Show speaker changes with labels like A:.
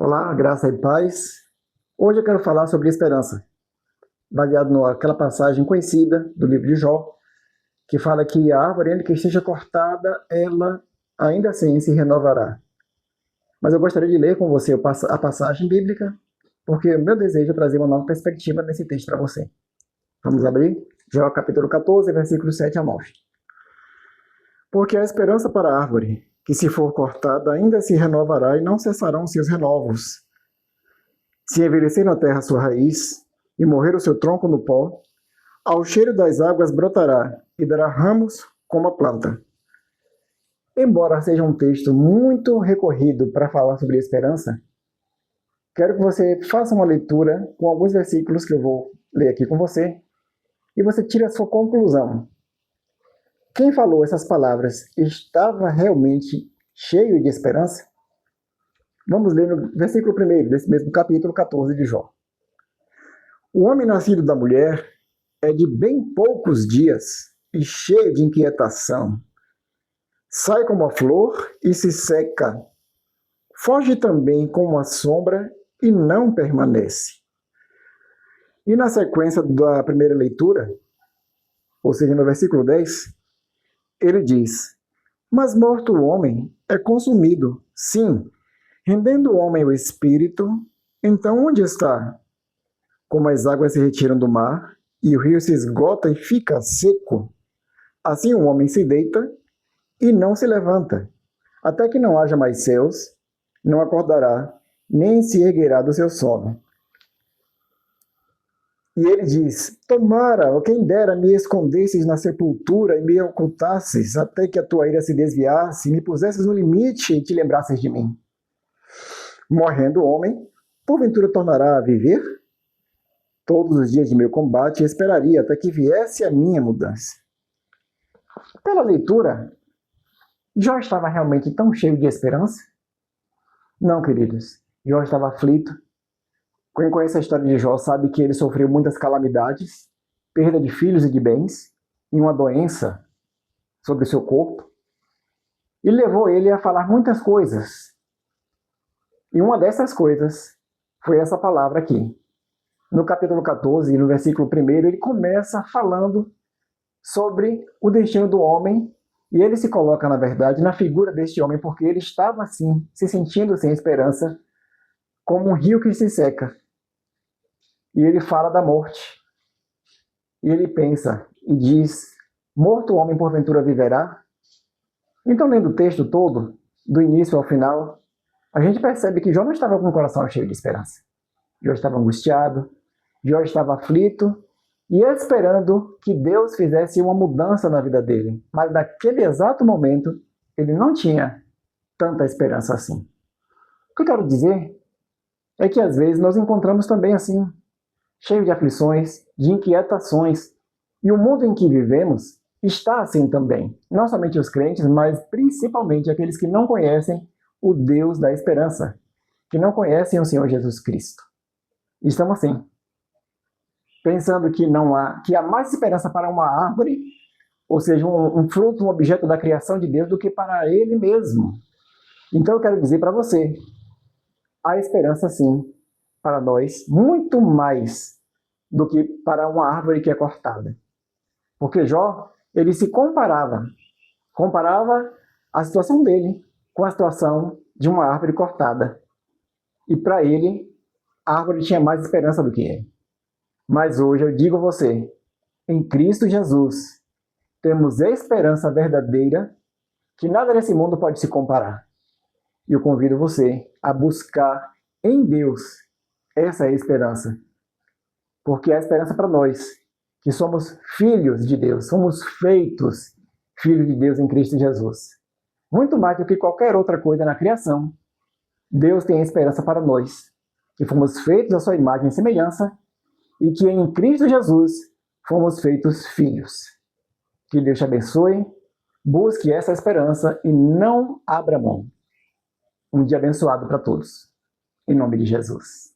A: Olá, graça e paz. Hoje eu quero falar sobre esperança, baseado naquela passagem conhecida do livro de Jó, que fala que a árvore, ainda que esteja cortada, ela ainda assim se renovará. Mas eu gostaria de ler com você a passagem bíblica, porque o meu desejo é trazer uma nova perspectiva nesse texto para você. Vamos abrir? Jó capítulo 14, versículos 7 a 9. Porque a esperança para a árvore, que se for cortada, ainda se renovará e não cessarão seus renovos. Se envelhecer na terra sua raiz e morrer o seu tronco no pó, ao cheiro das águas brotará e dará ramos como a planta. Embora seja um texto muito recorrido para falar sobre esperança, quero que você faça uma leitura com alguns versículos que eu vou ler aqui com você e você tire a sua conclusão. Quem falou essas palavras estava realmente cheio de esperança? Vamos ler no versículo 1 desse mesmo capítulo 14 de Jó. O homem nascido da mulher é de bem poucos dias e cheio de inquietação. Sai como a flor e se seca. Foge também como a sombra e não permanece. E na sequência da primeira leitura, ou seja, no versículo 10, ele diz: mas morto o homem é consumido, sim, rendendo o homem o espírito, então onde está? Como as águas se retiram do mar, e o rio se esgota e fica seco, assim o homem se deita e não se levanta, até que não haja mais céus, não acordará, nem se erguerá do seu sono. E ele diz: tomara, ou quem dera, me escondesses na sepultura e me ocultasses, até que a tua ira se desviasse, me pusesses no limite e te lembrasses de mim. Morrendo o homem, porventura tornará a viver? Todos os dias de meu combate esperaria até que viesse a minha mudança. Pela leitura, Jó estava realmente tão cheio de esperança? Não, queridos. Jó estava aflito. Quem conhece a história de Jó sabe que ele sofreu muitas calamidades, perda de filhos e de bens, e uma doença sobre o seu corpo, e levou ele a falar muitas coisas. E uma dessas coisas foi essa palavra aqui. No capítulo 14, no versículo 1, ele começa falando sobre o destino do homem, e ele se coloca, na verdade, na figura deste homem, porque ele estava assim, se sentindo sem esperança, como um rio que se seca. E ele fala da morte. E ele pensa e diz: morto o homem porventura viverá? Então, lendo o texto todo, do início ao final, a gente percebe que Jó não estava com o coração cheio de esperança. Jó estava angustiado, Jó estava aflito e esperando que Deus fizesse uma mudança na vida dele. Mas naquele exato momento, ele não tinha tanta esperança assim. O que eu quero dizer é que às vezes nós encontramos também assim, cheio de aflições, de inquietações. E o mundo em que vivemos está assim também. Não somente os crentes, mas principalmente aqueles que não conhecem o Deus da esperança, que não conhecem o Senhor Jesus Cristo. Estamos assim, pensando que há mais esperança para uma árvore, ou seja, um fruto, um objeto da criação de Deus, do que para Ele mesmo. Então eu quero dizer para você, há esperança sim para nós, muito mais do que para uma árvore que é cortada. Porque Jó, ele se comparava a situação dele com a situação de uma árvore cortada. E para ele, a árvore tinha mais esperança do que ele. Mas hoje eu digo a você, em Cristo Jesus, temos esperança verdadeira que nada nesse mundo pode se comparar. E eu convido você a buscar em Deus essa esperança. Porque é a esperança para nós, que somos filhos de Deus, somos feitos filhos de Deus em Cristo Jesus. Muito mais do que qualquer outra coisa na criação, Deus tem esperança para nós, que fomos feitos à sua imagem e semelhança, e que em Cristo Jesus fomos feitos filhos. Que Deus te abençoe, busque essa esperança e não abra mão. Um dia abençoado para todos. Em nome de Jesus.